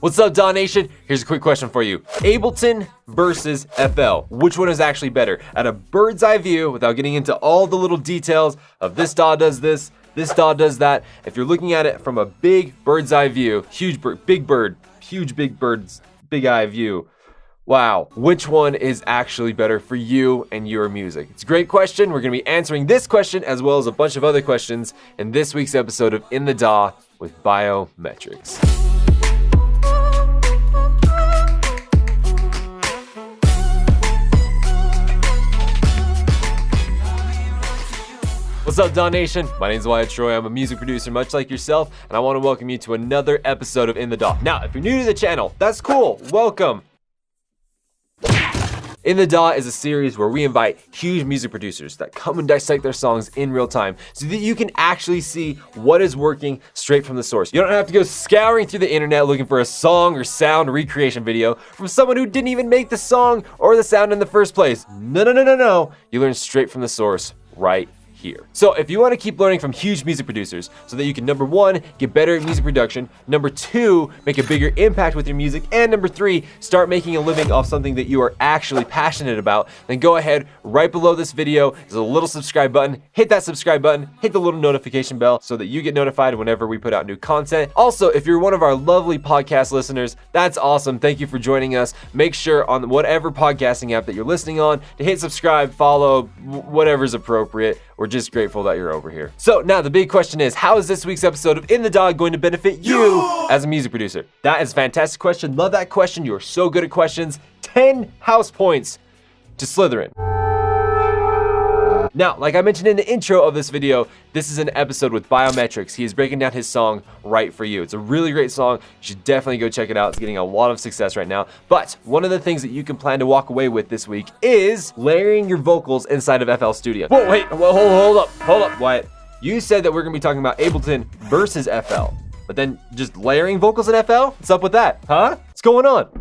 What's up, DAW Nation? Here's a quick question for you. Ableton versus FL. Which one is actually better? At a bird's eye view, without getting into all the little details of this DAW does this DAW does that. If you're looking at it from a big bird's eye view, huge bird, big bird's big eye view. Wow, which one is actually better for you and your music? It's a great question. We're gonna be answering this question as well as a bunch of other questions in this week's episode of In the DAW with Biometrix. What's up, DAW Nation? My name is Wyatt Troy. I'm a music producer much like yourself, and I want to welcome you to another episode of In the DAW. Now, if you're new to the channel, that's cool. Welcome. In the DAW is a series where we invite huge music producers that come and dissect their songs in real time so that you can actually see what is working straight from the source. You don't have to go scouring through the internet looking for a song or sound recreation video from someone who didn't even make the song or the sound in the first place. No. You learn straight from the source right here. So if you want to keep learning from huge music producers so that you can, number one, get better at music production, number two, make a bigger impact with your music, and number three, start making a living off something that you are actually passionate about, then go ahead, right below this video, there's a little subscribe button, hit that subscribe button, hit the little notification bell so that you get notified whenever we put out new content. Also, if you're one of our lovely podcast listeners, that's awesome. Thank you for joining us. Make sure on whatever podcasting app that you're listening on to hit subscribe, follow, whatever's appropriate. We're just grateful that you're over here. So now the big question is, how is this week's episode of In the DAW going to benefit you as a music producer? That is a fantastic question. Love that question. You are so good at questions. 10 house points to Slytherin. Now, like I mentioned in the intro of this video, this is an episode with Biometrix. He is breaking down his song, Right For You. It's a really great song. You should definitely go check it out. It's getting a lot of success right now. But one of the things that you can plan to walk away with this week is layering your vocals inside of FL Studio. Whoa, wait, hold up, Wyatt. You said that we're gonna be talking about Ableton versus FL, but then just layering vocals in FL? What's up with that, huh? What's going on?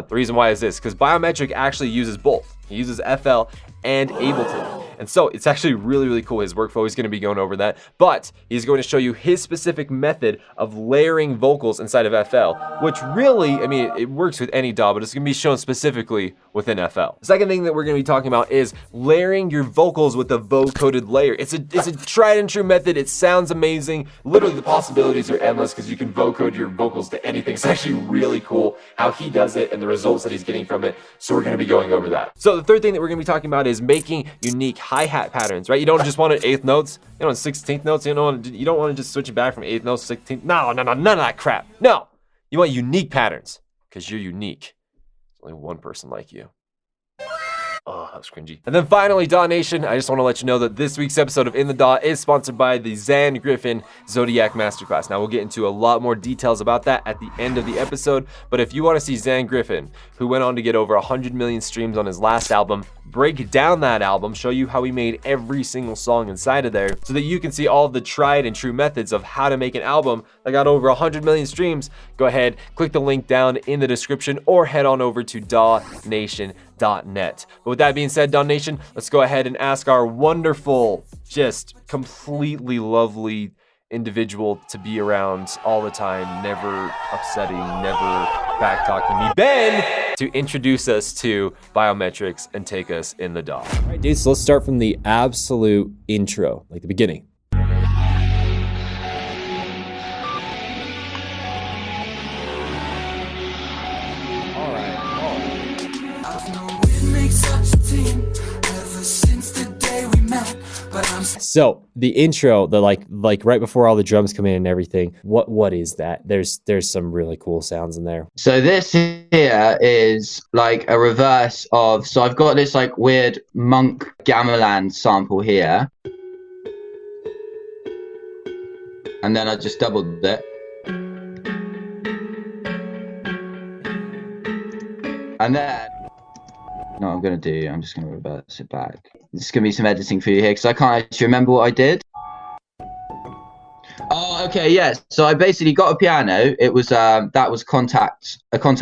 The reason why is this, because Biometric actually uses both. He uses FL and Ableton. And so it's actually really cool, his workflow. He's going to be going over that, but he's going to show you his specific method of layering vocals inside of FL, which really, I mean, it works with any DAW, but it's going to be shown specifically within FL. The second thing that we're going to be talking about is layering your vocals with a vocoded layer. It's a tried and true method. It sounds amazing. Literally the possibilities are endless because you can vocode your vocals to anything. It's actually really cool how he does it and the results that he's getting from it. So we're going to be going over that. So the third thing that we're going to be talking about is making unique hi-hat patterns, right? You don't just want an 8th notes, you don't want 16th notes, you don't want to just switch it back from 8th notes to 16th. No, none of that crap. No, you want unique patterns because you're unique. There's only one person like you. Oh, that was cringy. And then finally, DAW Nation, I just want to let you know that this week's episode of In the DAW is sponsored by the Zan Griffin Zodiac Masterclass. Now, we'll get into a lot more details about that at the end of the episode, but if you want to see Zan Griffin, who went on to get over 100 million streams on his last album, break down that album, show you how he made every single song inside of there so that you can see all of the tried and true methods of how to make an album that got over 100 million streams, go ahead, click the link down in the description or head on over to dawnation.net. But with that being said, DAW Nation, let's go ahead and ask our wonderful, just completely lovely individual to be around all the time, never upsetting, never back talking me, Ben, to introduce us to Biometrix and take us in the DAW. All right, dude, so let's start from the absolute intro, like the beginning. So the intro, the like right before all the drums come in and everything, what is that? There's some really cool sounds in there. So this here is like a reverse of, so I've got this like weird Monk Gamelan sample here, and then I just doubled it, and then no, I'm gonna do, I'm just gonna reverse it back. There's gonna be some editing for you here because I can't actually remember what I did. Oh, okay, yes. So I basically got a piano. It was that was a contact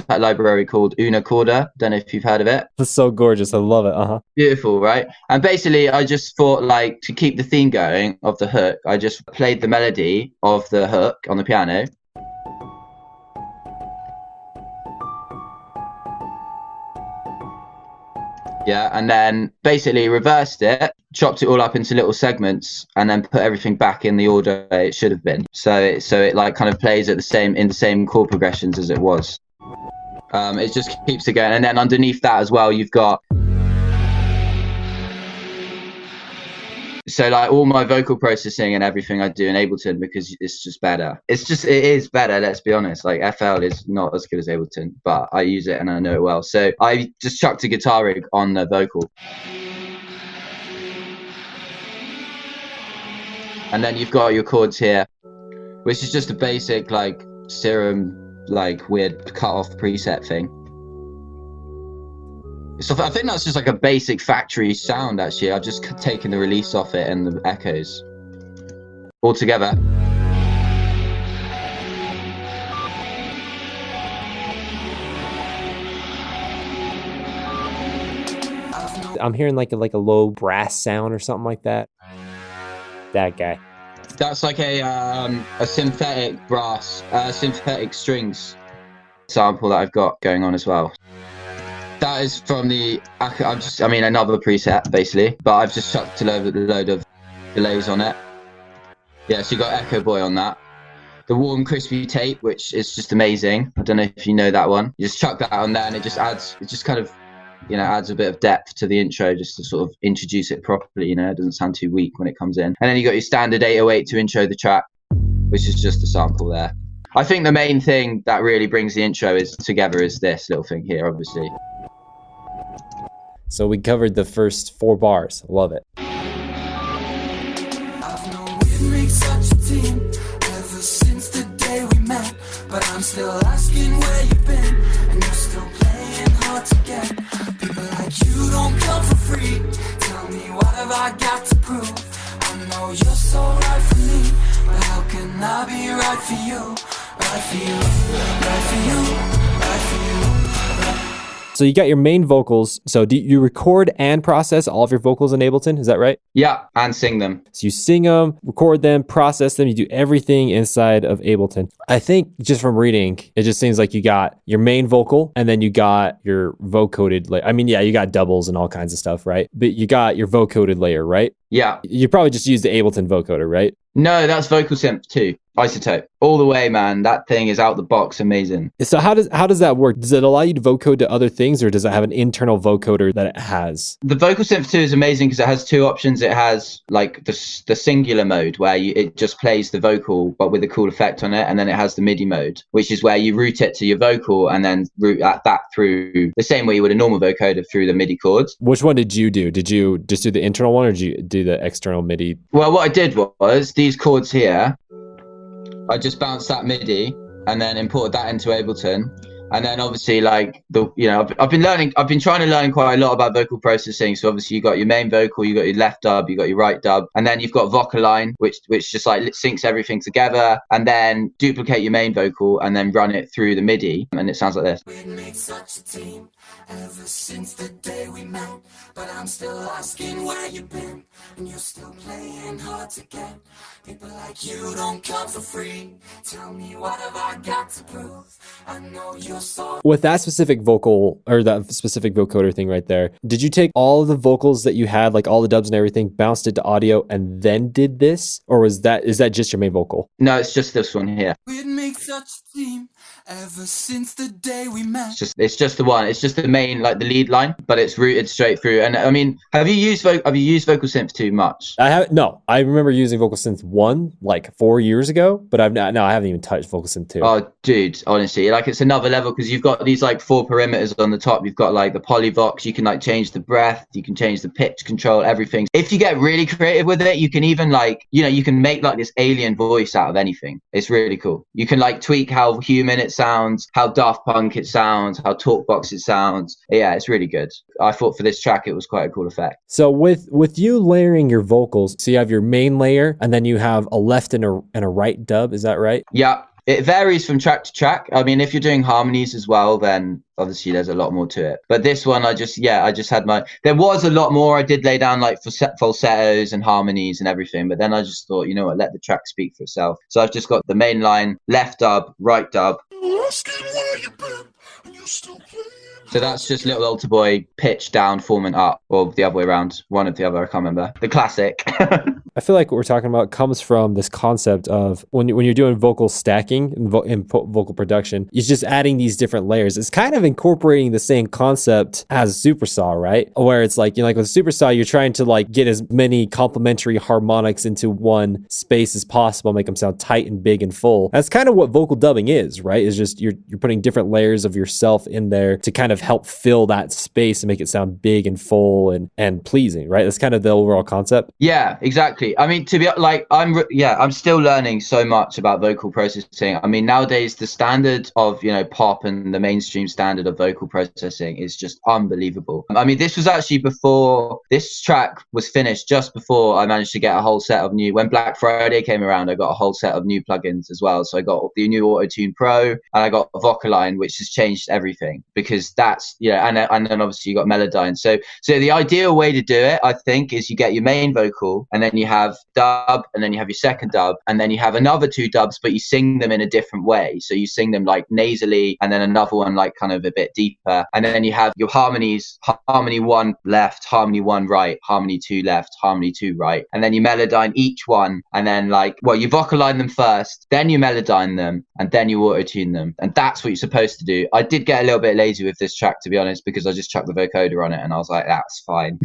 library called Una Corda. Don't know if you've heard of it. That's so gorgeous. I love it. Beautiful, right? And basically, I just thought, like, to keep the theme going of the hook, I just played the melody of the hook on the piano. Yeah, and then basically reversed it, chopped it all up into little segments, and then put everything back in the order it should have been. So it like kind of plays at in the same chord progressions as it was. It just keeps it going, and then underneath that as well, you've got. So like all my vocal processing and everything I do in Ableton, because it's just better. It is better, let's be honest. Like FL is not as good as Ableton, but I use it and I know it well. So I just chucked a guitar rig on the vocal. And then you've got your chords here, which is just a basic like Serum, like weird cut off preset thing. So I think that's just like a basic factory sound, actually. I've just taken the release off it and the echoes all together. I'm hearing like a low brass sound or something like that. That guy. That's like a synthetic brass, synthetic strings sample that I've got going on as well. That is from another preset basically, but I've just chucked a load of delays on it. Yeah, so you got Echo Boy on that. The warm crispy tape, which is just amazing. I don't know if you know that one. You just chuck that on there and it just adds a bit of depth to the intro, just to sort of introduce it properly, it doesn't sound too weak when it comes in. And then you got your standard 808 to intro the track, which is just a sample there. I think the main thing that really brings the intro together is this little thing here, obviously. So we covered the first 4 bars. Love it. I've known we'd make such a team ever since the day we met, but I'm still asking where you've been, and you're still playing hard to get. People like you don't come for free. Tell me, what have I got to prove? I know you're so right for me, but how can I be right for you? Right for you, right for you, right for you. So you got your main vocals. So do you record and process all of your vocals in Ableton? Is that right? Yeah, and sing them. So you sing them, record them, process them. You do everything inside of Ableton. I think just from reading, it just seems like you got your main vocal and then you got your vocoded layer. You got doubles and all kinds of stuff, right? But you got your vocoded layer, right? Yeah. You probably just use the Ableton vocoder, right? No, that's Vocal Synth 2. Isotope. All the way, man. That thing is out the box amazing. So how does that work? Does it allow you to vocode to other things, or does it have an internal vocoder that it has? The Vocal Synth 2 is amazing because it has 2 options. It has like the singular mode where it just plays the vocal but with a cool effect on it, and then it has the MIDI mode, which is where you route it to your vocal and then route that through the same way you would a normal vocoder through the MIDI chords. Which one did you do? Did you just do the internal one, or did you do the external MIDI? Well, what I did was these chords here, I just bounced that MIDI and then imported that into Ableton. And then obviously I've been trying to learn quite a lot about vocal processing. So obviously you got your main vocal, you got your left dub, you got your right dub, and then you've got Vocaline, which just like syncs everything together, and then duplicate your main vocal and then run it through the MIDI, and it sounds like this. We'd made such a team ever since the day we met, but I'm still asking where you've been, and you're still playing hard to get. People like you don't come for free. Tell me, what have I got to prove? I know you're so. With that specific vocal or that specific vocoder thing right there, did you take all of the vocals that you had, like all the dubs and everything, bounced it to audio and then did this? Or is that just your main vocal? No, it's just this one here. We'd make such a team ever since the day we met. It's just the one. It's just the main, like the lead line, but it's routed straight through. And I mean, have you used Vocal Synth 2 much? No. I remember using Vocal Synth 1 like 4 years ago, but I haven't even touched Vocal Synth 2. Oh, dude, honestly, like it's another level because you've got these like 4 parameters on the top. You've got like the polyvox. You can like change the breath. You can change the pitch control, everything. If you get really creative with it, you can even like, you can make like this alien voice out of anything. It's really cool. You can like tweak how human it sounds, how Daft Punk it sounds, how Talkbox it sounds. Yeah, it's really good. I thought for this track, it was quite a cool effect. So with you layering your vocals, so you have your main layer and then you have a left and a right dub. Is that right? Yeah. It varies from track to track. I mean, if you're doing harmonies as well, then obviously there's a lot more to it. But this one, I just had there was a lot more. I did lay down like falsettos and harmonies and everything. But then I just thought, you know what, let the track speak for itself. So I've just got the main line, left dub, right dub. So that's just Little Altar Boy, pitch down, formant up, or the other way around, one or the other, I can't remember. The classic. I feel like what we're talking about comes from this concept of when you're doing vocal stacking and vocal production, it's just adding these different layers. It's kind of incorporating the same concept as Supersaw, right? Where it's like, you know, like with Supersaw, you're trying to like get as many complementary harmonics into one space as possible, make them sound tight and big and full. That's kind of what vocal dubbing is, right? It's just you're putting different layers of yourself in there to kind of help fill that space and make it sound big and full and pleasing, right? That's kind of the overall concept. Yeah, exactly. I mean, to be like, I'm still learning so much about vocal processing. I mean, nowadays the standard of, you know, pop and the mainstream standard of vocal processing is just unbelievable. I mean, this was actually before this track was finished, just before I managed to get a whole set of when Black Friday came around, I got a whole set of new plugins as well. So I got the new Auto-Tune Pro and I got Vocaline, which has changed everything because that's, and then obviously you got Melodyne. So the ideal way to do it, I think, is you get your main vocal and then you have dub and then you have your second dub and then you have another two dubs, but you sing them in a different way. So you sing them like nasally and then another one like kind of a bit deeper. And then you have your harmonies, harmony 1 left, harmony 1 right, harmony 2 left, harmony 2 right. And then you Melodyne each one and then you Vocaline them first, then you Melodyne them and then you Auto-Tune them. And that's what you're supposed to do. I did get a little bit lazy with this track, to be honest, because I just chucked the vocoder on it and I was like, that's fine.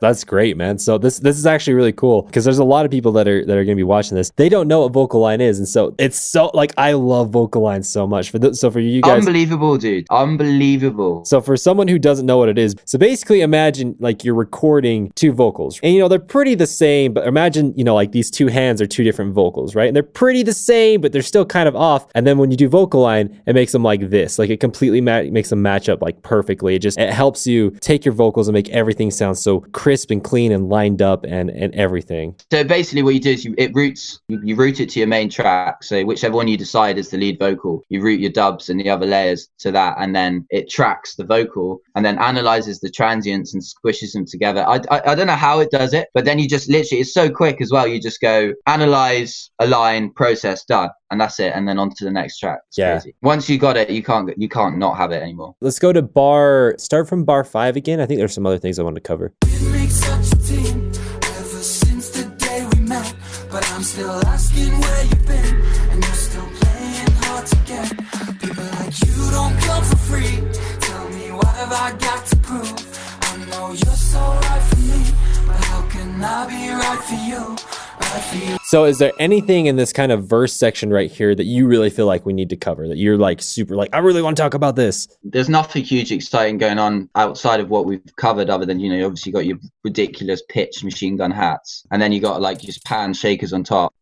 That's great, man. So this is actually really cool because there's a lot of people that are going to be watching this. They don't know what Vocaline is, and so it's so like I love Vocaline so much. So for you guys, unbelievable, dude, unbelievable. So for someone who doesn't know what it is, so basically imagine like you're recording two vocals, and they're pretty the same, but imagine like these two hands are two different vocals, right? And they're pretty the same, but they're still kind of off. And then when you do Vocaline, it makes them like this, like it completely makes them match up like perfectly. It helps you take your vocals and make everything sound so crisp and clean and lined up and everything. So basically what you do is you route it to your main track. So whichever one you decide is the lead vocal, you route your dubs and the other layers to that, and then it tracks the vocal and then analyzes the transients and squishes them together. I don't know how it does it, but then you just literally, it's so quick as well. You just go analyze, align, process, done. And that's it, and then on to the next track. It's crazy. Once you got it, you can't not have it anymore. Let's go to start from bar 5 again. I think there's some other things I want to cover. We make such a team ever since the day we met, but I'm still asking where you've been, and you're still playing hard to get. People like you don't come for free. Tell me what have I got to prove? I know you're so right for me, but how can I be right for you? So is there anything in this kind of verse section right here that you really feel like we need to cover, that you're like super like, I really want to talk about this? There's nothing huge exciting going on outside of what we've covered, other than, you obviously got your ridiculous pitch machine gun hats, and then you got like just pan shakers on top.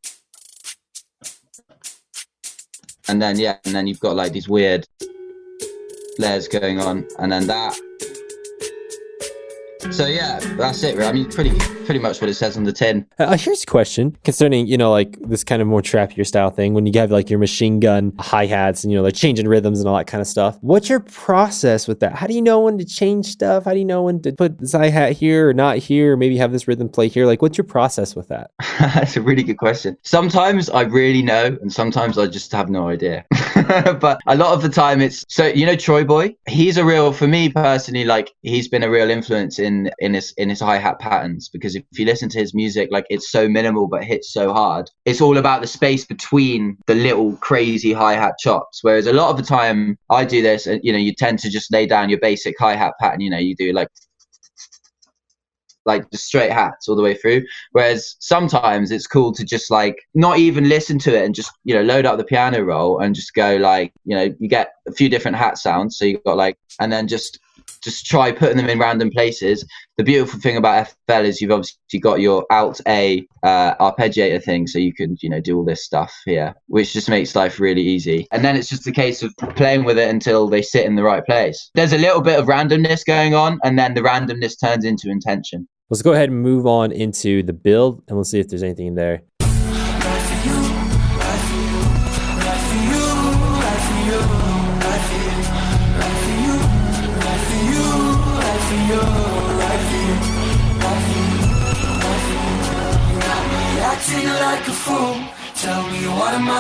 And then, and then you've got like these weird layers going on, and then that. So yeah, that's it. I mean, pretty much what it says on the tin. Here's a question concerning, like this kind of more trappier style thing. When you have like your machine gun hi-hats and, like changing rhythms and all that kind of stuff. What's your process with that? How do you know when to change stuff? How do you know when to put this hi-hat here or not here? Or maybe have this rhythm play here? Like, what's your process with that? That's a really good question. Sometimes I really know, and sometimes I just have no idea. But a lot of the time it's, so, Troy Boy, he's for me personally, like he's been a real influence in his hi-hat patterns, because if you listen to his music, like it's so minimal but hits so hard. It's all about the space between the little crazy hi-hat chops, whereas a lot of the time I do this and you tend to just lay down your basic hi-hat pattern. You do like the straight hats all the way through, whereas sometimes it's cool to just like not even listen to it and just load up the piano roll and just go like you get a few different hat sounds, so you got like, and then just try putting them in random places. The beautiful thing about FL is you've obviously got your Alt A arpeggiator thing, so you can do all this stuff here, which just makes life really easy. And then it's just a case of playing with it until they sit in the right place. There's a little bit of randomness going on, and then the randomness turns into intention. Let's go ahead and move on into the build, and we'll see if there's anything in there. Right for you, right for you, right for you.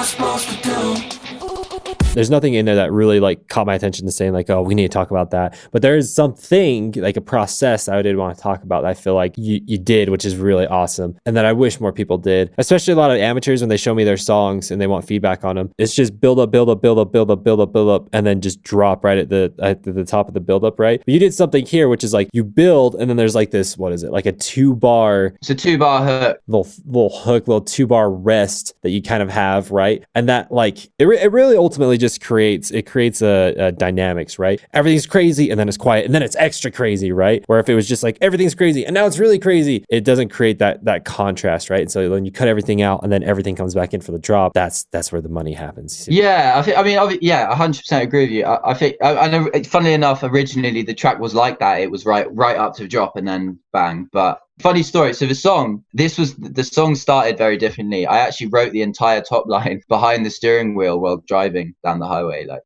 supposed to do? There's nothing in there that really like caught my attention to saying like, oh, we need to talk about that. But there is something like a process I did want to talk about that I feel like you did, which is really awesome. And that I wish more people did, especially a lot of amateurs when they show me their songs and they want feedback on them. It's just build up, build up, build up, build up, build up, build up, and then just drop right at the top of the build up, right? But you did something here, which is like you build and then there's like this, what is it? Like a 2-bar. It's a 2-bar hook. Little hook, little 2-bar rest that you kind of have, right? And that like, it really ultimately just creates a dynamics, right? Everything's crazy and then it's quiet and then it's extra crazy, right? Where if it was just like everything's crazy and now it's really crazy, it doesn't create that contrast, right? And so when you cut everything out and then everything comes back in for the drop, that's where the money happens. Yeah, I mean, 100% agree with you. I think, I know, funnily enough, originally the track was like that. It was right up to the drop and then bang. But funny story. So the song started very differently. I actually wrote the entire top line behind the steering wheel while driving down the highway. Like,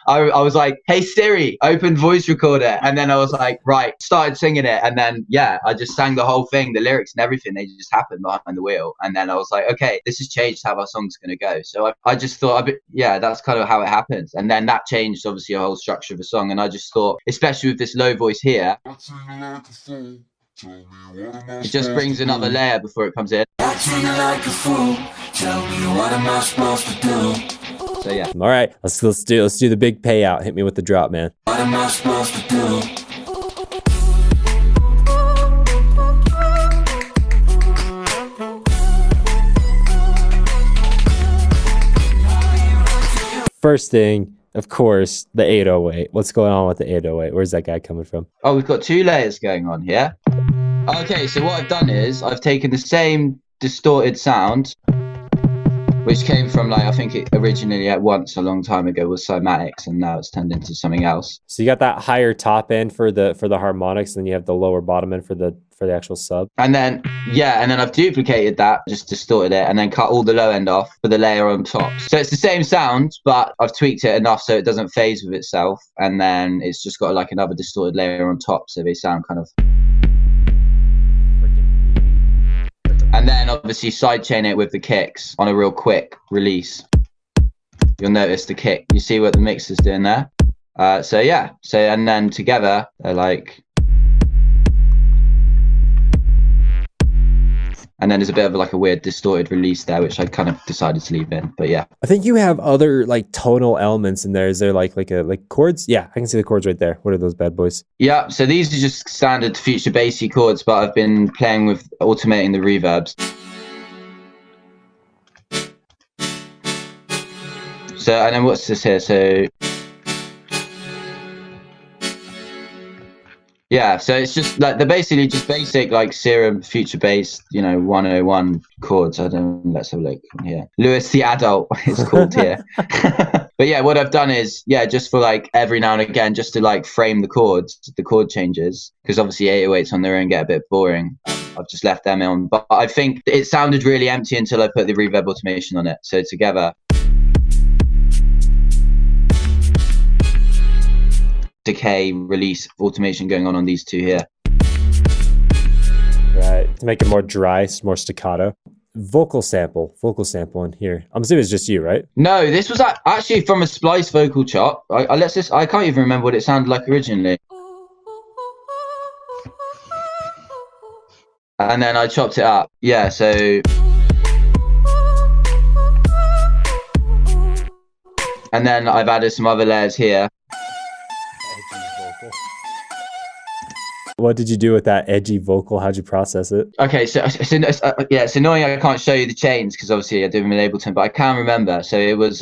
I was like, "Hey Siri, open voice recorder," and then I was like, "Right," started singing it, and then I just sang the whole thing, the lyrics and everything. They just happened behind the wheel, and then I was like, "Okay, this has changed how our song's gonna go." So I just thought, that's kind of how it happens, and then that changed obviously the whole structure of the song. And I just thought, especially with this low voice here, it just brings another layer before it comes in. Acting like a fool. Tell me what am I supposed to do? So yeah. All right, let's do the big payout. Hit me with the drop, man. What am I supposed to do? First thing, of course, the 808. What's going on with the 808? Where's that guy coming from? Oh, we've got 2 layers going on here. Okay, so what I've done is I've taken the same distorted sound, which came from, like, I think it originally at once a long time ago was cymatics, and now it's turned into something else. So you got that higher top end for the harmonics, and then you have the lower bottom end for the actual sub. And then I've duplicated that, just distorted it, and then cut all the low end off for the layer on top. So it's the same sound, but I've tweaked it enough so it doesn't phase with itself, and then it's just got like another distorted layer on top, so they sound kind of. And then obviously sidechain it with the kicks on a real quick release. You'll notice the kick. You see what the mix is doing there? So and then together they're like. And then there's a bit of like a weird distorted release there, which I kind of decided to leave in. But yeah. I think you have other like tonal elements in there. Is there like chords? Yeah, I can see the chords right there. What are those bad boys? Yeah, so these are just standard future bassy chords, but I've been playing with automating the reverbs. So, and then what's this here? So yeah, so it's just like they're basically just basic like Serum future bass, 101 chords. Let's have a look here. Lewis the Adult it's called here. But yeah, what I've done is just for like every now and again, just to like frame the chord changes, because obviously 808s on their own get a bit boring. I've just left them on, but I think it sounded really empty until I put the reverb automation on it. So together. Decay, release, automation going on these 2 here. Right, to make it more dry, more staccato. Vocal sample in here. I'm assuming it's just you, right? No, this was actually from a Splice vocal chop. I can't even remember what it sounded like originally. And then I chopped it up. Yeah, so. And then I've added some other layers here. What did you do with that edgy vocal? How'd you process it? Okay, so it's annoying I can't show you the chains because obviously I did them in Ableton, but I can remember. So it was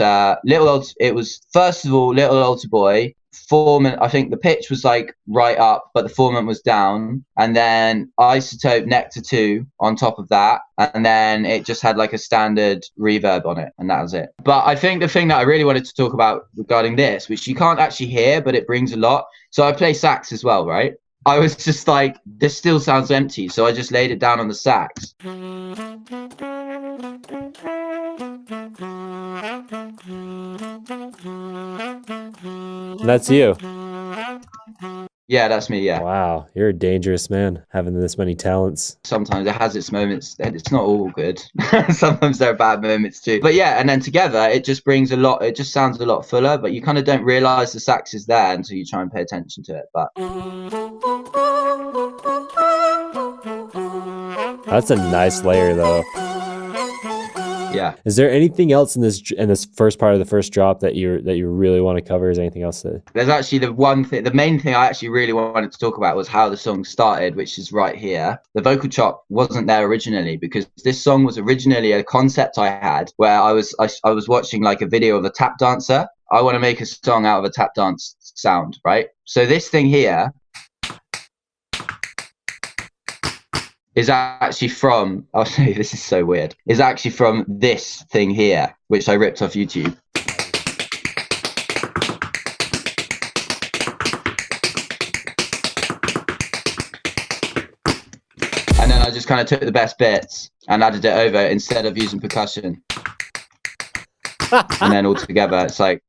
first of all Little Altar Boy, formant. I think the pitch was like right up, but the formant was down, and then Isotope Nectar 2 on top of that, and then it just had like a standard reverb on it, and that was it. But I think the thing that I really wanted to talk about regarding this, which you can't actually hear, but it brings a lot. So I play sax as well, right? I was just like, this still sounds empty, so I just laid it down on the sax. And that's you. Yeah, that's me. Yeah. Wow, you're a dangerous man having this many talents. Sometimes it has its moments. It's not all good. Sometimes there are bad moments too. But yeah, and then together it just brings a lot. It just sounds a lot fuller. But you kind of don't realize the sax is there until you try and pay attention to it. But That's a nice layer though. yeah, Is there anything else in this first part of the first drop that you really want to cover? Is there anything else that... there's actually the main thing I actually really wanted to talk about was how the song started, which is right here. The vocal chop wasn't there originally because this song was originally a concept I had where I was watching like a video of a tap dancer. I want to make a song out of a tap dance sound, right? So this thing here is actually from, I'll show you, this is so weird, is actually from this thing here, which I ripped off YouTube. And then I just kind of took the best bits and added it over instead of using percussion. And then all together, it's like,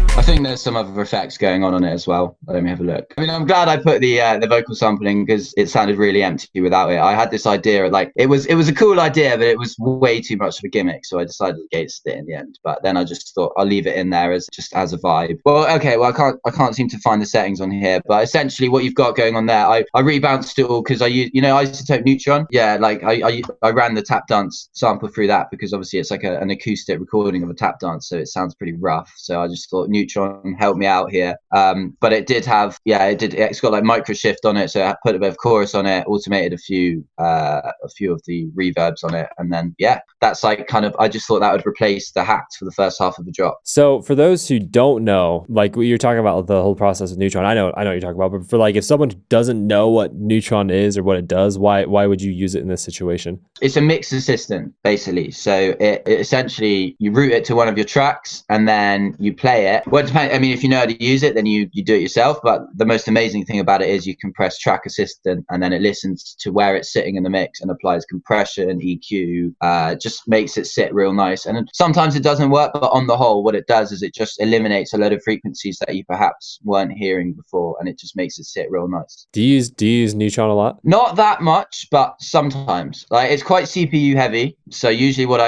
I think there's some other effects going on it as well. Let me have a look. I mean, I'm glad I put the vocal sampling because it sounded really empty without it. I had this idea, like it was a cool idea, but it was way too much of a gimmick, so I decided against it in the end. But then I just thought I'll leave it in there as a vibe. Well, okay, well I can't seem to find the settings on here, but essentially what you've got going on there, I rebounced it all because I use, Isotope Neutron. Yeah, like I ran the tap dance sample through that because obviously it's like an acoustic recording of a tap dance, so it sounds pretty rough. So I just thought Neutron helped me out here, but it did have, it's got like micro shift on it, so I put a bit of chorus on it, automated a few of the reverbs on it, and then that's like kind of, I just thought that would replace the hacks for the first half of the drop. So for those who don't know, like you're talking about the whole process of Neutron, I know what you're talking about, but for like if someone doesn't know what Neutron is or what it does, why would you use it in this situation? It's a mix assistant basically, so it essentially you route it to one of your tracks and then you play it. Well, I mean, if you know how to use it, then you do it yourself. But the most amazing thing about it is you can press track assistant and then it listens to where it's sitting in the mix and applies compression, EQ, just makes it sit real nice. And sometimes it doesn't work, but on the whole, what it does is it just eliminates a load of frequencies that you perhaps weren't hearing before, and it just makes it sit real nice. Do you use Neutron a lot? Not that much, but sometimes. Like it's quite CPU heavy, so usually what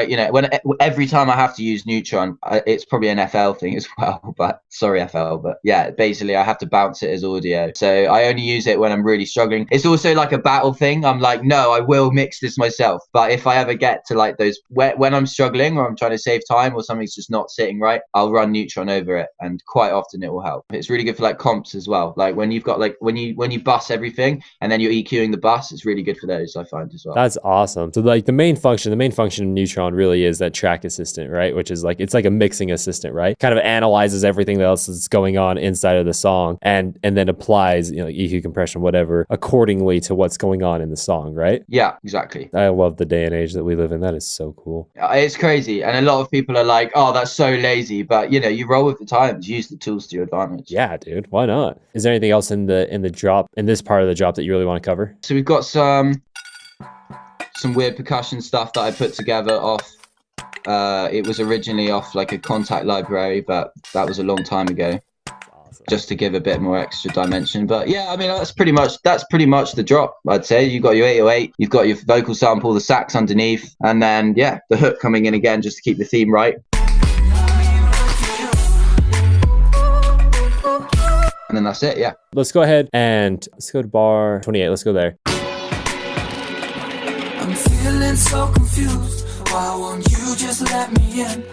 every time I have to use Neutron, it's probably an FL thing as well. But sorry FL, but yeah, basically I have to bounce it as audio, so I only use it when I'm really struggling. It's also like a battle thing. I'm like, no, I will mix this myself, but if I ever get to like those when I'm struggling or I'm trying to save time or something's just not sitting right, I'll run Neutron over it, and quite often it will help. It's really good for like comps as well, like when you've got like when you bus everything and then you're EQing the bus, it's really good for those, I find as well. That's awesome. So like the main function of Neutron really is that track assistant, right? Which is like, it's like a mixing assistant, right? Kind of analyzes everything else that's going on inside of the song and then applies, EQ, compression, whatever, accordingly to what's going on in the song, right? Yeah, exactly. I love the day and age that we live in. That is so cool. It's crazy, and a lot of people are like, oh, that's so lazy, but you roll with the times, use the tools to your advantage. Yeah, dude, why not? Is there anything else in the drop, in this part of the drop, that you really want to cover? So we've got some weird percussion stuff that I put together off, it was originally off like a Contact library, but that was a long time ago. Awesome. Just to give a bit more extra dimension. But yeah, I mean, that's pretty much the drop, I'd say. You've got your 808, you've got your vocal sample, the sax underneath, and then the hook coming in again just to keep the theme right. And then that's it, yeah. Let's go ahead and let's go to bar 28. Let's go there. I'm feeling so confused. Why won't you just let me in?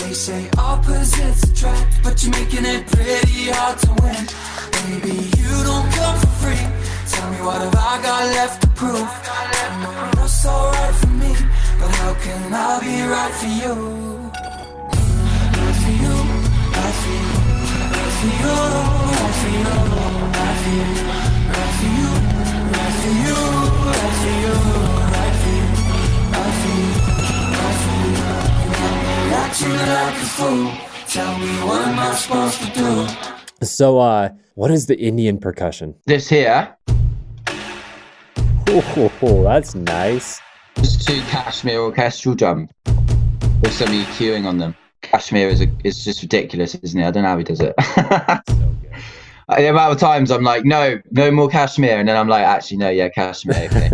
They say opposites attract, but you're making it pretty hard to win. Baby, you don't come for free. Tell me, what have I got left to prove? I know you're so right for me, but how can I be right for you? Right for you, right for you, right for you, right for you, right for you, right for you, right for you, right for you, right for you, right for you, right for you. You got me acting like a fool. Tell me, what am I supposed to do? So, what is the Indian percussion? This here. Oh, that's nice. Just two Kashmir orchestral drums with some EQing on them. Cashmere is just ridiculous, isn't it? I don't know how he does it. So good. The amount of times I'm like, no more Cashmere, and then I'm like, actually, no, yeah, Cashmere. Okay.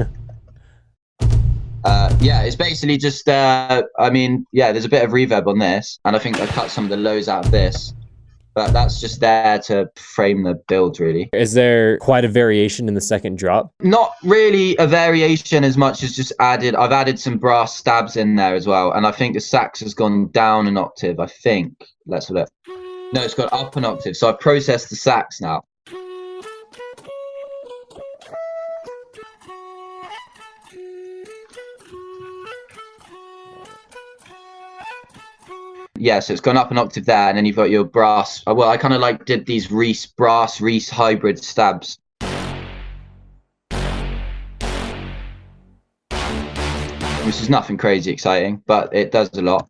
Yeah, it's basically just, I mean, yeah, there's a bit of reverb on this, and I think I cut some of the lows out of this, but that's just there to frame the build, really. Is there quite a variation in the second drop? Not really a variation as much as just I've added some brass stabs in there as well, and I think the sax has gone down an octave, I think. Let's look. No, it's gone up an octave, so I've processed the sax now. Yeah, so it's gone up an octave there, and then you've got your brass. Well, I kind of like did these brass Reese hybrid stabs. Which is nothing crazy exciting, but it does a lot.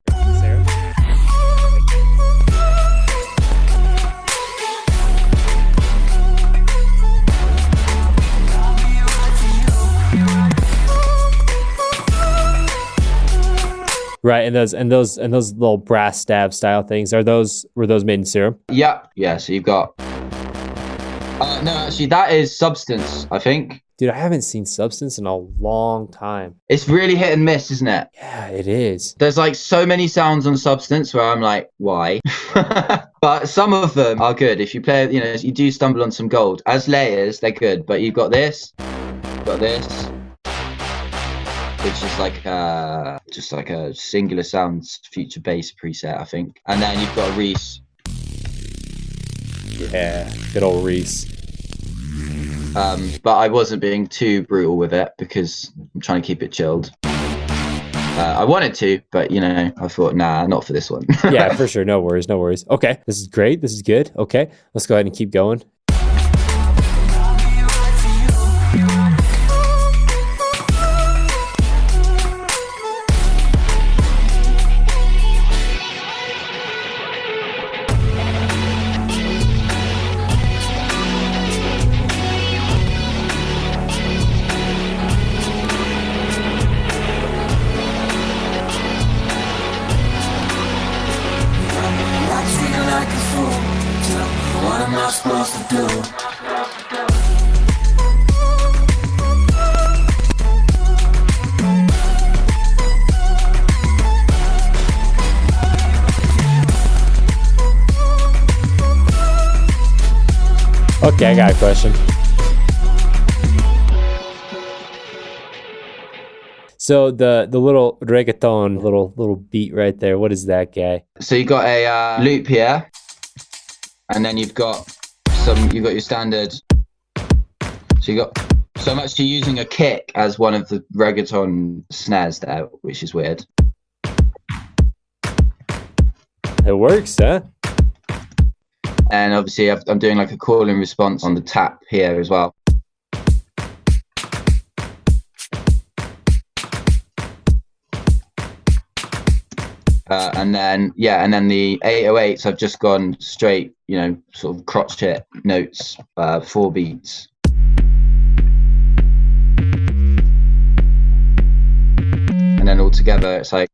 Right, and those little brass stab style things, were those made in Serum? Yeah, so you've got. No, actually, that is Substance, I think. Dude, I haven't seen Substance in a long time. It's really hit and miss, isn't it? Yeah, it is. There's like so many sounds on Substance where I'm like, why? But some of them are good. If you play, you do stumble on some gold. As layers, they're good. But you've got this, which is like just like a Singular Sounds Future Bass preset, I think. And then you've got a Reese. Yeah, good old Reese. But I wasn't being too brutal with it because I'm trying to keep it chilled. I wanted to, but I thought, nah, not for this one. Yeah, for sure. No worries. Okay, this is great. This is good. Okay, let's go ahead and keep going. Supposed to do. Okay, I got a question. So the little reggaeton, little beat right there, what is that guy? So you got a loop here, and then you've got your standard. So I'm actually using a kick as one of the reggaeton snares there, which is weird. It works, huh? And obviously I'm doing like a call and response on the tap here as well. And then the 808s, I've just gone straight, sort of crotch hit notes, 4 beats. And then all together, it's like.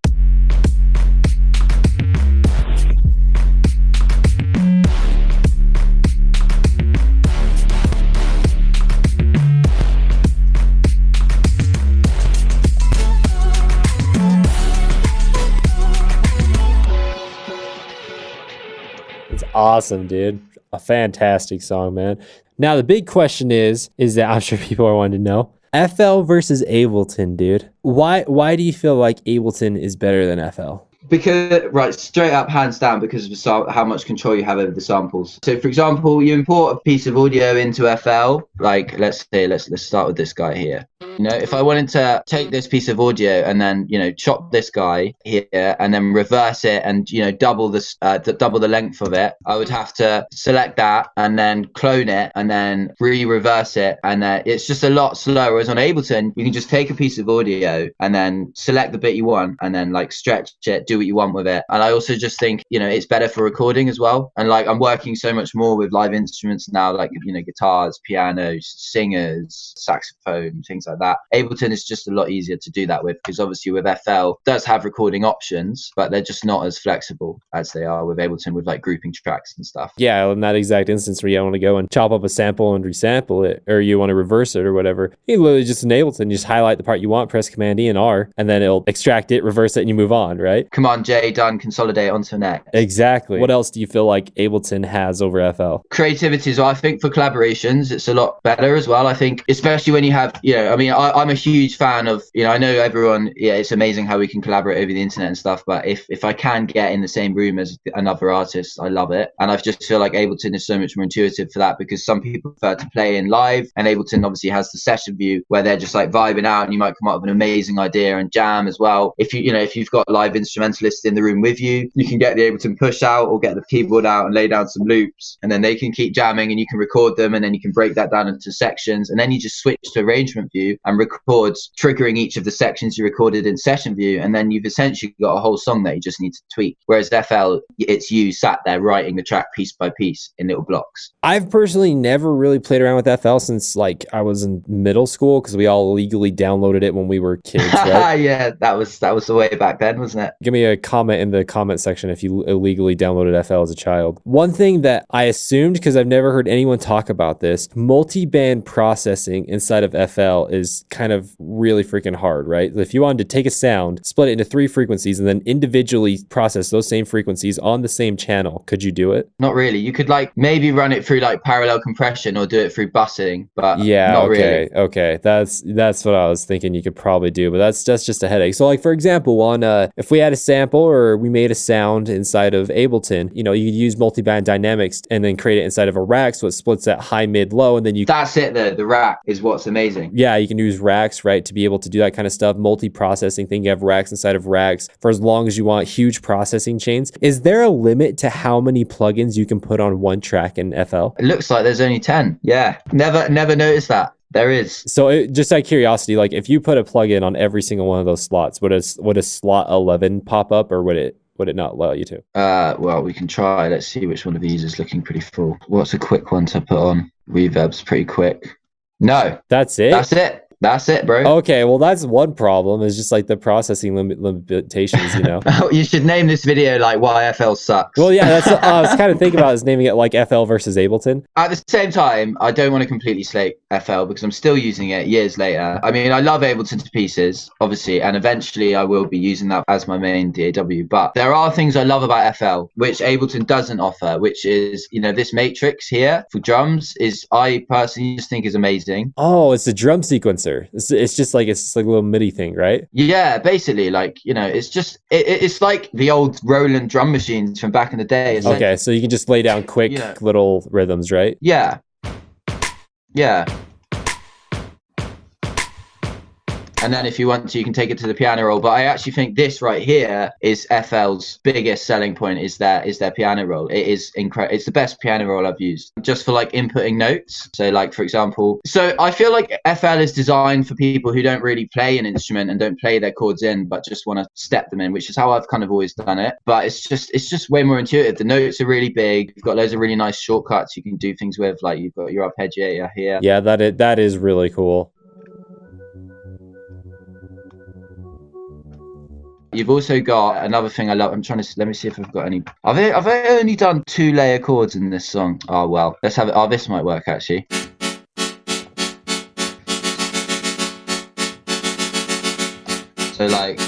Awesome, dude. A fantastic song, man. Now, the big question is that I'm sure people are wanting to know, FL versus Ableton, dude. Why do you feel like Ableton is better than FL? Because, right, straight up, hands down, because of how much control you have over the samples. So, for example, you import a piece of audio into FL, like, let's start with this guy here. If I wanted to take this piece of audio and then, chop this guy here and then reverse it and, double the length of it, I would have to select that and then clone it and then re-reverse it. And then it's just a lot slower. Whereas on Ableton, you can just take a piece of audio and then select the bit you want and then like stretch it, do what you want with it. And I also just think, it's better for recording as well. And like, I'm working so much more with live instruments now, like, guitars, pianos, singers, saxophone, things like that. that. Ableton is just a lot easier to do that with, because obviously with FL does have recording options, but they're just not as flexible as they are with Ableton, with like grouping tracks and stuff. Yeah, in that exact instance where you want to go and chop up a sample and resample it, or you want to reverse it or whatever, you can literally just in Ableton, just highlight the part you want, press Command E and R, and then it'll extract it, reverse it, and you move on, right? Command J, done, consolidate onto next. Exactly. What else do you feel like Ableton has over FL? Creativity. So I think for collaborations, it's a lot better as well. I think, especially when you have, you know, I mean, I'm a huge fan of, you know, I know everyone, yeah, it's amazing how we can collaborate over the internet and stuff, but if I can get in the same room as another artist, I love it. And I just feel like Ableton is so much more intuitive for that, because some people prefer to play in live, and Ableton obviously has the session view where they're just like vibing out, and you might come up with an amazing idea and jam as well. If you've got live instrumentalists in the room with you, you can get the Ableton push out or get the keyboard out and lay down some loops, and then they can keep jamming, and you can record them, and then you can break that down into sections, and then you just switch to arrangement view and record, triggering each of the sections you recorded in session view, and then you've essentially got a whole song that you just need to tweak. Whereas FL, it's you sat there writing the track piece by piece in little blocks. I've personally never really played around with FL since like I was in middle school, because we all legally downloaded it when we were kids, right? Yeah, that was the way back then, wasn't it? Give me a comment in the comment section if you illegally downloaded FL as a child. One thing that I assumed, because I've never heard anyone talk about this, multi-band processing inside of FL is kind of really freaking hard, right? If you wanted to take a sound, split it into 3 frequencies, and then individually process those same frequencies on the same channel, could you do it? Not really. You could like maybe run it through like parallel compression or do it through busing, but yeah, not okay, really. Okay. That's what I was thinking you could probably do, but that's just a headache. So like for example, on if we had a sample or we made a sound inside of Ableton, you know, you could use multi-band dynamics and then create it inside of a rack, so it splits that high, mid, low, and then you. That's it. The rack is what's amazing. Yeah, you can use racks, right, to be able to do that kind of stuff. Multi-processing thing. You have racks inside of racks for as long as you want. Huge processing chains. Is there a limit to how many plugins you can put on one track in FL? It looks like there's only 10. Yeah, never noticed that. There is. So just out of curiosity, like if you put a plugin on every single one of those slots, would a slot 11 pop up, or would it not allow you to? Well, we can try. Let's see which one of these is looking pretty full. What's a quick one to put on? Reverb's pretty quick. No. That's it? That's it, bro. Okay, well, that's one problem. Is just like the processing limitations, you know. You should name this video like why FL sucks. Well, yeah, that's what I was kind of thinking about, is naming it like FL versus Ableton. At the same time, I don't want to completely slate FL because I'm still using it years later. I mean, I love Ableton to pieces, obviously, and eventually I will be using that as my main DAW. But there are things I love about FL, which Ableton doesn't offer, which is, you know, this matrix here for drums is, I personally just think is amazing. Oh, it's a drum sequencer. It's just like a little MIDI thing, right? Yeah, basically, like, you know, it's just it's like the old Roland drum machines from back in the day. Okay, so you can just lay down quick little rhythms, right? Yeah. And then if you want to, you can take it to the piano roll. But I actually think this right here is FL's biggest selling point, is their piano roll. It is incredible. It's the best piano roll I've used just for like inputting notes. So like, for example, so I feel like FL is designed for people who don't really play an instrument and don't play their chords in, but just want to step them in, which is how I've kind of always done it. But it's just way more intuitive. The notes are really big. You've got loads of really nice shortcuts you can do things with. Like you've got your arpeggiator here. Yeah, that is really cool. You've also got another thing I love. I'm trying to, let me see if I've got any. I've only done 2 layer chords in this song. Oh, well, let's have it. Oh, this might work actually. So like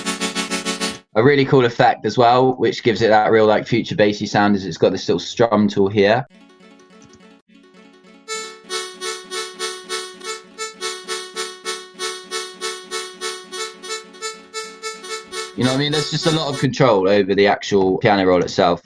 a really cool effect as well, which gives it that real like future bassy sound, is it's got this little strum tool here. You know what I mean? There's just a lot of control over the actual piano roll itself.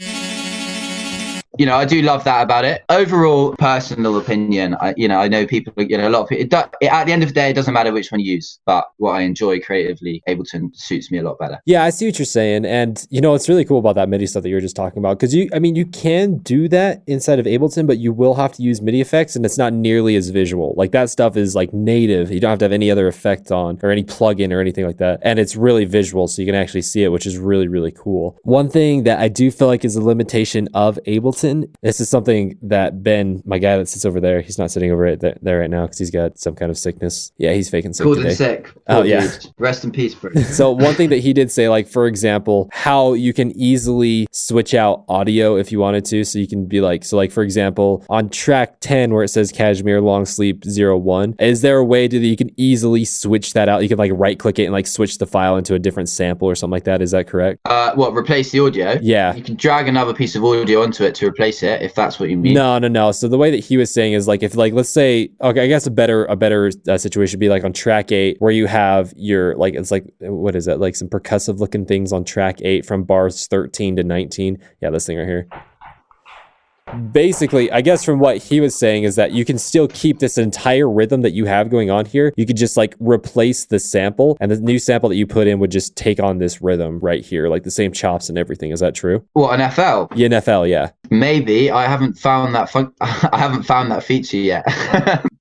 You know, I do love that about it. Overall, personal opinion, I know people, you know, a lot of people, at the end of the day, it doesn't matter which one you use, but what I enjoy creatively, Ableton suits me a lot better. Yeah, I see what you're saying. And, you know, it's really cool about that MIDI stuff that you were just talking about, because you can do that inside of Ableton, but you will have to use MIDI effects, and it's not nearly as visual. Like that stuff is like native. You don't have to have any other effect on or any plugin or anything like that. And it's really visual, so you can actually see it, which is really, really cool. One thing that I do feel like is a limitation of Ableton Ableton. This is something that Ben, my guy that sits over there, he's not sitting over there right now because he's got some kind of sickness. Yeah, he's faking sick Called today. in sick. Oh, Poor yeah. dude. Rest in peace, bro. So one thing that he did say, like, for example, how you can easily switch out audio if you wanted to. So you can be like, so like, for example, on track 10 where it says Cashmere Long Sleep 01, is there a way that you can easily switch that out? You can like right click it and like switch the file into a different sample or something like that. Is that correct? What, replace the audio? Yeah. You can drag another piece of audio onto it to replace it, if that's what you mean. No. So the way that he was saying is like, if like, let's say, okay, I guess a better situation would be like on track 8 where you have your, like, it's like, what is that? Like some percussive looking things on track 8 from bars 13 to 19. Yeah, this thing right here. Basically, I guess from what he was saying is that you can still keep this entire rhythm that you have going on here. You could just like replace the sample, and the new sample that you put in would just take on this rhythm right here, like the same chops and everything. Is that true? What, an FL? Yeah, an FL, yeah. Maybe. I haven't found that I haven't found that feature yet.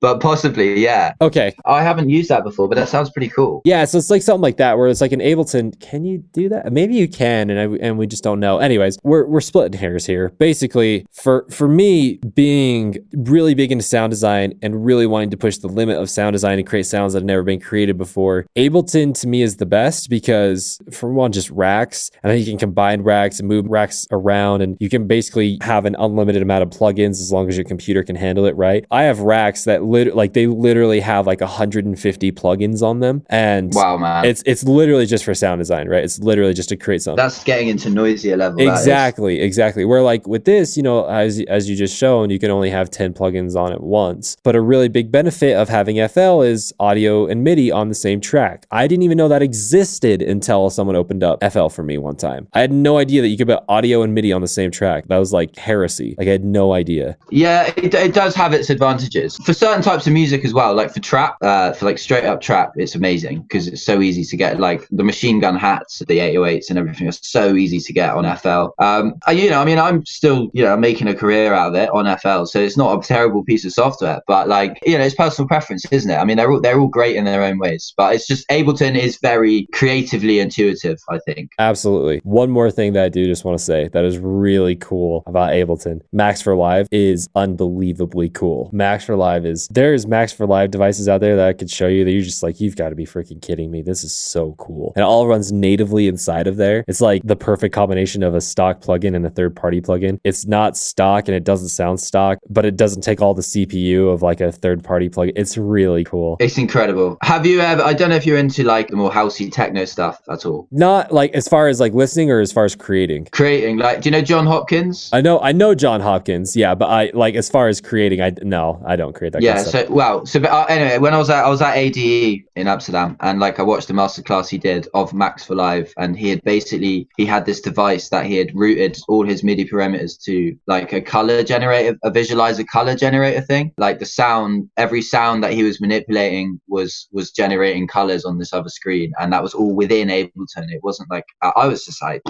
But possibly, yeah. Okay. I haven't used that before, but that sounds pretty cool. Yeah, so it's like something like that where it's like an Ableton. Can you do that? Maybe you can, and we just don't know. Anyways, we're splitting hairs here. Basically, for me, being really big into sound design and really wanting to push the limit of sound design and create sounds that have never been created before, Ableton to me is the best because, for one, just racks, and then you can combine racks and move racks around, and you can basically have an unlimited amount of plugins as long as your computer can handle it, right? I have racks that they literally have like 150 plugins on them, and wow, man, it's literally just for sound design, right? It's literally just to create something. That's getting into noisier level. Exactly. Where like with this, you know, as you just shown, you can only have 10 plugins on at once. But a really big benefit of having FL is audio and MIDI on the same track. I didn't even know that existed until someone opened up FL for me one time. I had no idea that you could put audio and MIDI on the same track. That was like heresy. Like I had no idea. Yeah, it does have its advantages for certain types of music as well. Like for trap, for like straight up trap, it's amazing because it's so easy to get. Like the machine gun hats, the 808s and everything are so easy to get on FL. I'm still, making a career out of it on FL, so it's not a terrible piece of software, but like, it's personal preference, isn't it? I mean, they're all great in their own ways, but it's just Ableton is very creatively intuitive, I think. Absolutely. One more thing that I do just want to say that is really cool about Ableton. Max for Live is unbelievably cool. There's Max for Live devices out there that I could show you that you're just like, you've got to be freaking kidding me. This is so cool. And it all runs natively inside of there. It's like the perfect combination of a stock plugin and a third-party plugin. It's not stock and it doesn't sound stock, but it doesn't take all the CPU of like a third-party plugin. It's really cool. It's incredible. Have you ever, I don't know if you're into like the more housey techno stuff at all. Not like as far as like listening or as far as creating. Like, do you know John Hopkins? I know John Hopkins, yeah, but I like as far as creating, I don't create that kind of stuff. Anyway, when I was at ADE in Amsterdam, and like I watched the masterclass he did of Max for Live, and he had this device that he had routed all his MIDI parameters to like a visualizer color generator thing. Like the sound, every sound that he was manipulating was generating colors on this other screen, and that was all within Ableton. It wasn't like I was just like,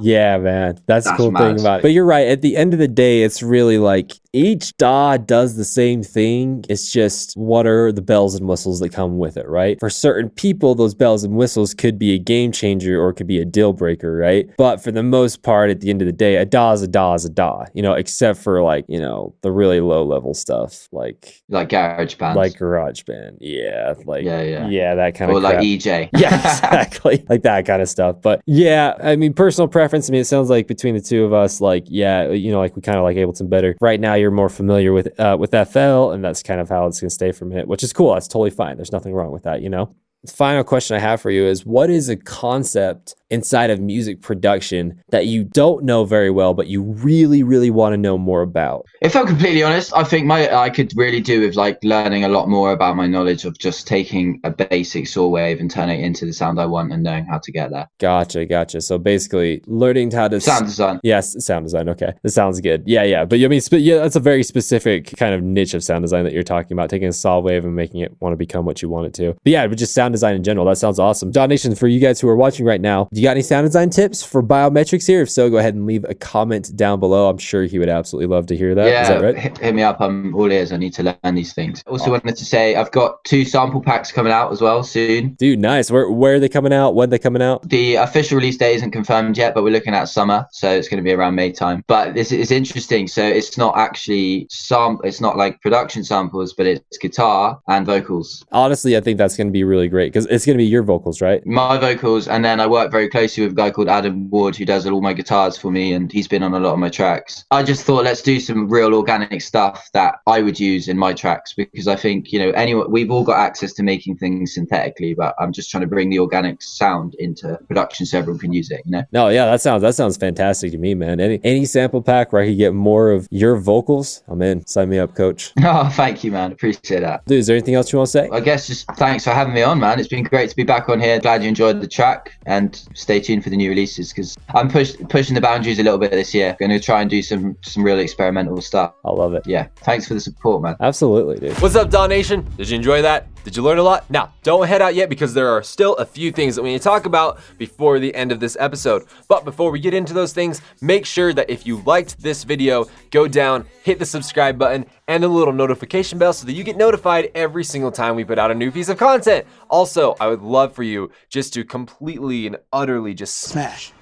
yeah, man, that's the cool mad. thing about it. But you're right. At the end of the day, it's really like each DAW does the same thing. It's just what are the bells and whistles that come with it, right? For certain people, those bells and whistles could be a game changer or it could be a deal breaker, right? But for the most part, at the end of the day, a DAW is a DAW is a DAW, except for like, the really low level stuff, like GarageBand. Like GarageBand. Yeah. Like, yeah, that kind of crap. Or like EJ. Yeah, exactly. Like that kind of stuff. But yeah, I mean, personal preference. I mean, it sounds like between the two of us, like, yeah, like we kind of like Ableton better. Right now, you're more familiar with FL, and that's kind of how it's going to stay for a minute, which is cool. That's totally fine. There's nothing wrong with that, The final question I have for you is, what is a concept inside of music production that you don't know very well, but you really, really want to know more about? If I'm completely honest, I think I could really do with like learning a lot more about my knowledge of just taking a basic saw wave and turning it into the sound I want and knowing how to get there. Gotcha. So basically learning how to sound design. Yes, sound design. Okay. That sounds good. Yeah. But I mean, that's a very specific kind of niche of sound design that you're talking about, taking a saw wave and making it want to become what you want it to. But yeah, it would just sound sound design in general. That sounds awesome. DAW Nation, for you guys who are watching right now, do you got any sound design tips for Biometrix here? If so, go ahead and leave a comment down below. I'm sure he would absolutely love to hear that. Yeah, is that right? hit me up. I'm all ears. I need to learn these things. Also wanted to say I've got 2 sample packs coming out as well soon. Dude, nice. Where are they coming out? When are they coming out? The official release date isn't confirmed yet, but we're looking at summer, so it's going to be around May time. But this is interesting. So it's not actually it's not like production samples, but it's guitar and vocals. Honestly, I think that's going to be really great because it's going to be your vocals, right? My vocals, and then I work very closely with a guy called Adam Ward who does all my guitars for me, and he's been on a lot of my tracks. I just thought let's do some real organic stuff that I would use in my tracks, because I think, you know, we've all got access to making things synthetically, but I'm just trying to bring the organic sound into production so everyone can use it, you know? No, yeah, that sounds fantastic to me, man. Any sample pack where I could get more of your vocals, I'm in. Sign me up, coach. Oh, thank you, man. Appreciate that. Dude, is there anything else you want to say? I guess just thanks for having me on, man. It's been great to be back on here. Glad you enjoyed the track, and stay tuned for the new releases, because I'm pushing the boundaries a little bit this year. Going to try and do some real experimental stuff. I love it. Yeah, thanks for the support, man. Absolutely, dude. What's up, DAW Nation? Did you enjoy that? Did you learn a lot? Now, don't head out yet because there are still a few things that we need to talk about before the end of this episode. But before we get into those things, make sure that if you liked this video, go down, hit the subscribe button and the little notification bell so that you get notified every single time we put out a new piece of content. Also, I would love for you just to completely and utterly just smash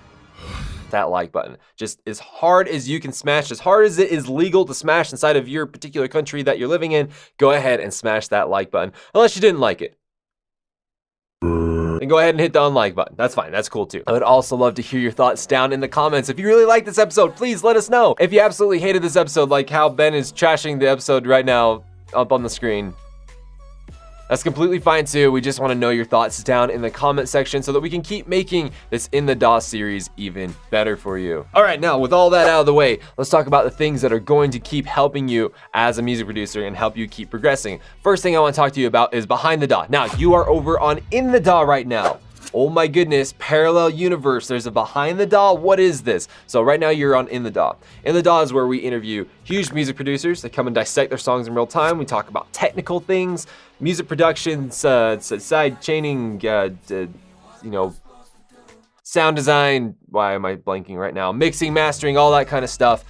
that like button. Just as hard as you can smash, as hard as it is legal to smash inside of your particular country that you're living in, go ahead and smash that like button. Unless you didn't like it, then go ahead and hit the unlike button. That's fine, that's cool too. I would also love to hear your thoughts down in the comments. If you really like this episode, please let us know. If you absolutely hated this episode, like how Ben is trashing the episode right now up on the screen, that's completely fine too. We just want to know your thoughts down in the comment section so that we can keep making this In the DAW series even better for you. All right, now with all that out of the way, let's talk about the things that are going to keep helping you as a music producer and help you keep progressing. First thing I want to talk to you about is behind the DAW. Now, you are over on In the DAW right now. Oh my goodness, parallel universe. There's a behind the DAW. What is this? So right now you're on In the DAW. In the DAW is where we interview huge music producers that come and dissect their songs in real time. We talk about technical things, music production, side chaining, sound design. Why am I blanking right now? Mixing, mastering, all that kind of stuff.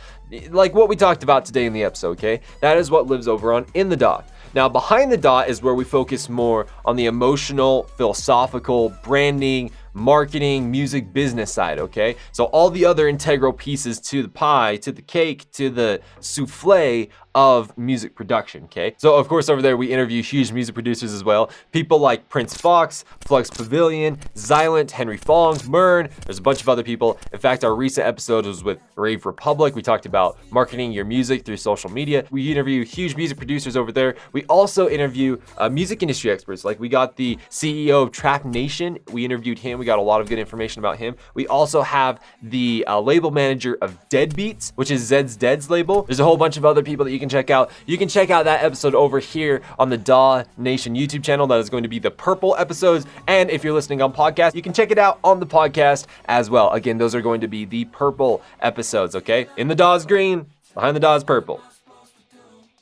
Like what we talked about today in the episode, okay? That is what lives over on In the DAW. Now, behind the DAW is where we focus more on the emotional, philosophical, branding, marketing, music business side, okay? So all the other integral pieces to the pie, to the cake, to the souffle of music production, okay? So of course over there we interview huge music producers as well. People like Prince Fox, Flux Pavilion, Xylent, Henry Fong, Mern, there's a bunch of other people. In fact, our recent episode was with Rave Republic. We talked about marketing your music through social media. We interview huge music producers over there. We also interview music industry experts. Like we got the CEO of Trap Nation. We interviewed him. We got a lot of good information about him. We also have the label manager of Deadbeats, which is Zed's Dead's label. There's a whole bunch of other people that you can check out. You can check out that episode over here on the DAW Nation YouTube channel. That is going to be the purple episodes. And if you're listening on podcast, you can check it out on the podcast as well. Again, those are going to be the purple episodes, okay? In the DAW is green, behind the DAW is purple.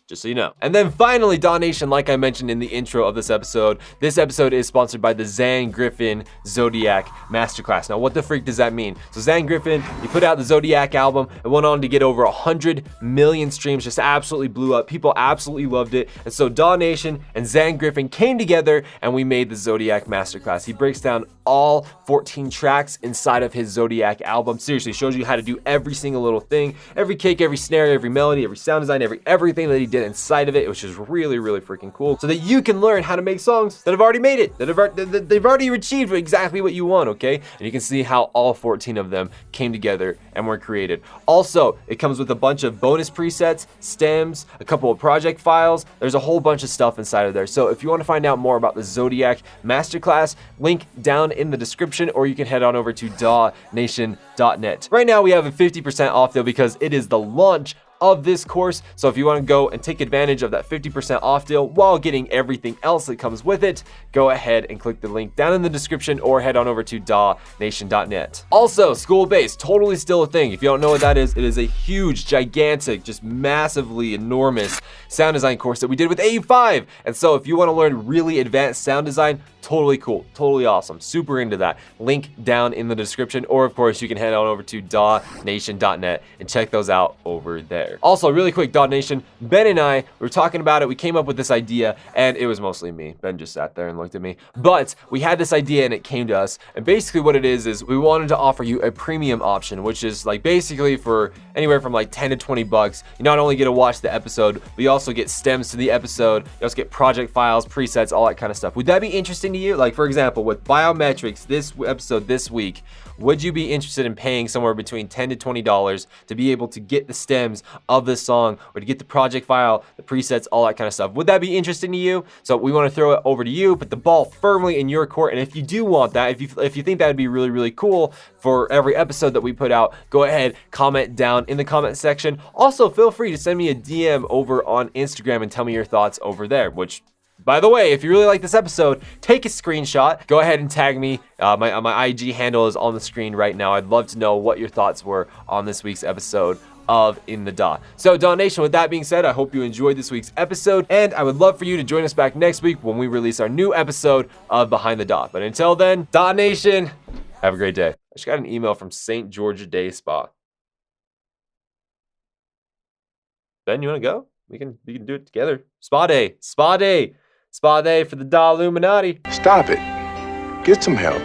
Just so you know. And then finally, DAW Nation, like I mentioned in the intro of this episode is sponsored by the Zan Griffin Zodiac Masterclass. Now, what the freak does that mean? So Zan Griffin, he put out the Zodiac album. It went on to get over 100 million streams, just absolutely blew up. People absolutely loved it. And so DAW Nation and Zan Griffin came together and we made the Zodiac Masterclass. He breaks down all 14 tracks inside of his Zodiac album. Seriously, shows you how to do every single little thing, every kick, every snare, every melody, every sound design, everything that he did inside of it, which is really, really freaking cool, so that you can learn how to make songs that have already made it, that they've already achieved exactly what you want, okay? And you can see how all 14 of them came together and were created. Also, it comes with a bunch of bonus presets, stems, a couple of project files. There's a whole bunch of stuff inside of there. So if you want to find out more about the Zodiac Masterclass, link down in the description, or you can head on over to dawnation.net. Right now we have a 50% off though, because it is the launch of this course. So if you want to go and take advantage of that 50% off deal while getting everything else that comes with it, go ahead and click the link down in the description or head on over to dawnation.net. Also, school-based, totally still a thing. If you don't know what that is, it is a huge, gigantic, just massively enormous sound design course that we did with A5. And so if you want to learn really advanced sound design, totally cool, totally awesome, super into that. Link down in the description, or of course you can head on over to dawnation.net and check those out over there. Also, really quick, Daw Nation, Ben and I were talking about it. We came up with this idea, and it was mostly me. Ben just sat there and looked at me, but we had this idea and it came to us. And basically what it is we wanted to offer you a premium option, which is like basically for anywhere from like 10 to 20 bucks. You not only get to watch the episode, but you also get stems to the episode. You also get project files, presets, all that kind of stuff. Would that be interesting to you? Like, for example, with Biometrix, this episode this week, would you be interested in paying somewhere between $10 to $20 to be able to get the stems of this song, or to get the project file, the presets, all that kind of stuff? Would that be interesting to you? So we want to throw it over to you, put the ball firmly in your court. And if you do want that, if you think that would be really, really cool for every episode that we put out, go ahead, comment down in the comment section. Also, feel free to send me a DM over on Instagram and tell me your thoughts over there, which, by the way, if you really like this episode, take a screenshot, go ahead and tag me. My IG handle is on the screen right now. I'd love to know what your thoughts were on this week's episode of In the DAW. So, Daw Nation, with that being said, I hope you enjoyed this week's episode, and I would love for you to join us back next week when we release our new episode of Behind the DAW. But until then, Daw Nation, have a great day. I just got an email from St. Georgia Day Spa. Ben, you want to go? We can do it together. Spa day. Spa day. Spa day for the DAW Illuminati. Stop it. Get some help.